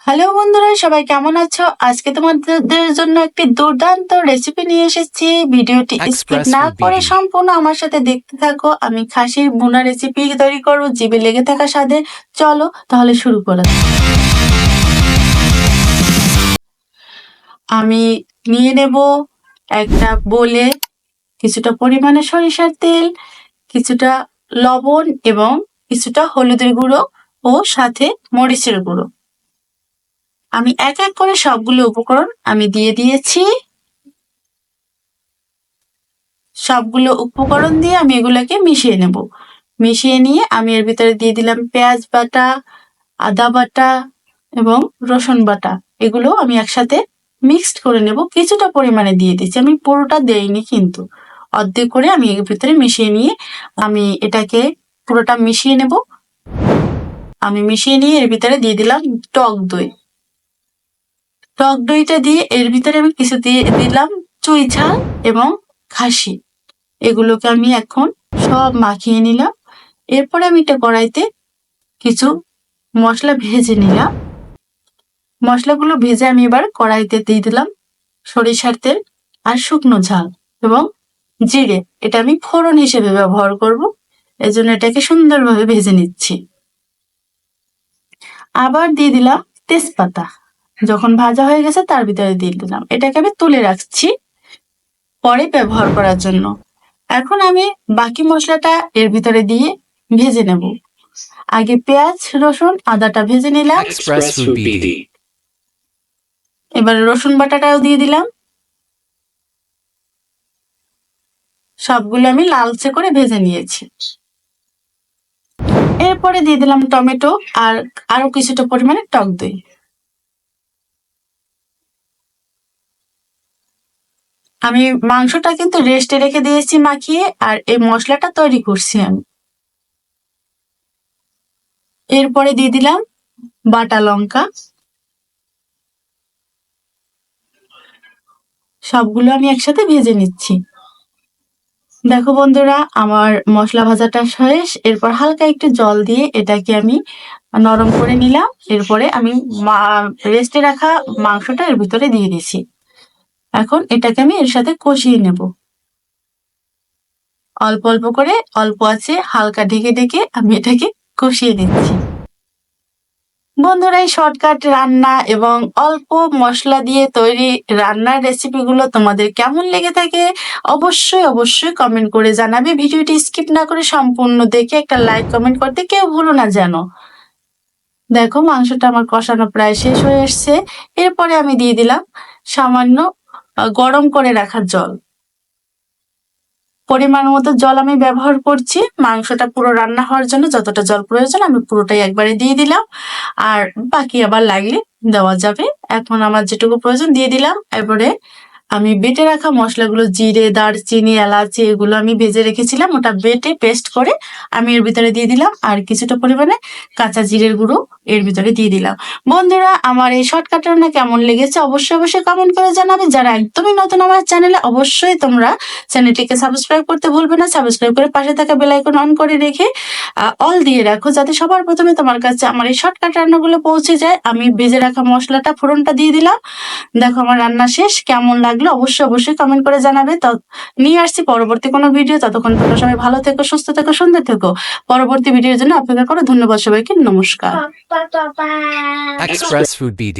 Hello বন্ধুরা, সবাই কেমন আছো? আজকে তোমাদের জন্য একটি দুর্দান্ত রেসিপি নিয়ে এসেছি। ভিডিওটি স্কিপ না করে সম্পূর্ণ আমার সাথে দেখতে থাকো। আমি খাসির ভুনা রেসিপি তৈরি করব জিভে লেগে থাকা স্বাদে। চলো তাহলে শুরু করা যাক। আমি নিয়ে নেব একটা বোলে কিছুটা পরিমাণে সরিষার তেল, কিছুটা লবণ এবং কিছুটা হলুদের গুঁড়ো ও সাথে মরিচের গুঁড়ো। আমি এক এক করে সবগুলো উপকরণ আমি দিয়ে দিয়েছি। সবগুলো উপকরণ দিয়ে আমি এগুলোকে মিশিয়ে নেব। মিশিয়ে নিয়ে আমি এর ভিতরে দিয়ে দিলাম পেঁয়াজ বাটা, আদা বাটা এবং রসুন বাটা। এগুলো আমি একসাথে মিক্সড করে নেব। কিছুটা পরিমাণে দিয়ে দিচ্ছি, আমি পুরোটা দেইনি, কিন্তু অর্ধেক করে আমি এর ভিতরে মিশিয়ে নিয়ে আমি এটাকে পুরোটা মিশিয়ে নেব। আমি মিশিয়ে নিয়ে এর ভিতরে দিয়ে দিলাম টক দই। টক দইটা দিয়ে এর ভিতরে আমি কিছু দিয়ে দিলাম চুই ঝাল এবং খাসি। এগুলোকে আমি এখন সব মাখিয়ে নিলাম। এরপরে আমি একটা কড়াইতে কিছু মশলা ভেজে নিলাম। মশলাগুলো ভেজে আমি এবার কড়াইতে দিয়ে দিলাম সরিষার তেল আর শুকনো ঝাল এবং জিরে। এটা আমি ফোড়ন হিসেবে ব্যবহার করব, এজন্য এটাকে সুন্দরভাবে ভেজে নিচ্ছি। আবার দিয়ে দিলাম তেজপাতা। যখন ভাজা হয়ে গেছে তার ভিতরে দিয়ে দিলাম। এটাকে আমি তুলে রাখছি পরে ব্যবহার করার জন্য। এখন আমি বাকি মশলাটা এর ভিতরে দিয়ে ভেজে নেব। আগে পেঁয়াজ, রসুন, আদাটা ভেজে নিলাম। এবার রসুন বাটাটাও দিয়ে দিলাম। সবগুলো আমি লালচে করে ভেজে নিয়েছি। এরপরে দিয়ে দিলাম টমেটো আর আরো কিছুটা পরিমাণে টক দই। আমি মাংসটা কিন্তু রেস্টে রেখে দিয়েছি মাখিয়ে, আর এই মশলাটা তৈরি করছি আমি। এরপরে দিয়ে দিলাম বাটা লঙ্কা। সবগুলো আমি একসাথে ভেজে নিচ্ছি। দেখো বন্ধুরা, আমার মশলা ভাজাটা শেষ। এরপর হালকা একটু জল দিয়ে এটাকে আমি নরম করে নিলাম। এরপরে আমি রেস্টে রাখা মাংসটা এর ভিতরে দিয়ে দিছি। এখন এটাকে আমি এর সাথে কষিয়ে নেব। অল্প অল্প করে, অল্প আছে হালকা ঢেকে ঢেকে আমি এটাকে কষিয়ে নিচ্ছি। বন্ধুরা, এই শর্টকাট রান্না এবং অল্প মশলা দিয়ে তৈরি রান্নার রেসিপিগুলো তোমাদের কেমন লেগে থাকে অবশ্যই অবশ্যই কমেন্ট করে জানাবে। ভিডিওটি স্কিপ না করে সম্পূর্ণ দেখে একটা লাইক কমেন্ট করতে কেউ ভুলো না যেন। দেখো মাংসটা আমার কষানো প্রায় শেষ হয়ে এসছে। এরপরে আমি দিয়ে দিলাম সামান্য গরম করে রাখা জল। পরিমাণ মতো জল আমি ব্যবহার করছি। মাংসটা পুরো রান্না হওয়ার জন্য যতটা জল প্রয়োজন আমি পুরোটাই একবারে দিয়ে দিলাম, আর বাকি আবার লাগলে দেওয়া যাবে। এখন আমার যেটুকু প্রয়োজন দিয়ে দিলাম। এরপরে আমি বেটে রাখা মশলাগুলো, জিরে, দারচিনি, এলাচি, এগুলো আমি ভেজে রেখেছিলাম, ওটা বেটে পেস্ট করে আমি এর ভিতরে দিয়ে দিলাম। আর কিছুটা পরিমাণে কাঁচা জিরের গুঁড়ো এর ভিতরে দিয়ে দিলাম। বন্ধুরা, আমার এই শর্টকাট রান্না কেমন লেগেছে অবশ্যই অবশ্যই কমেন্ট করে জানাবে। যারা একদমই নতুন আমার চ্যানেলে, অবশ্যই তোমরা চ্যানেলটিকে সাবস্ক্রাইব করতে ভুলবে না। সাবস্ক্রাইব করে পাশে থাকা বেল আইকন অন করে রেখে অল দিয়ে রাখো, যাতে সবার প্রথমে তোমার কাছে আমার এই শর্টকাট রান্নাগুলো পৌঁছে যায়। আমি ভেজে রাখা মশলাটা ফোড়নটা দিয়ে দিলাম। দেখো আমার রান্না শেষ। কেমন লাগলো অবশ্যই অবশ্যই কমেন্ট করে জানাবে। তো নিয়ে আসছি পরবর্তী কোনো ভিডিও। ততক্ষণ তোমরা সবাই ভালো থেকো, সুস্থ থেকো, সুন্দর থেকো। পরবর্তী ভিডিওর জন্য অপেক্ষা করো। ধন্যবাদ সবাইকে, নমস্কার। Express Food BD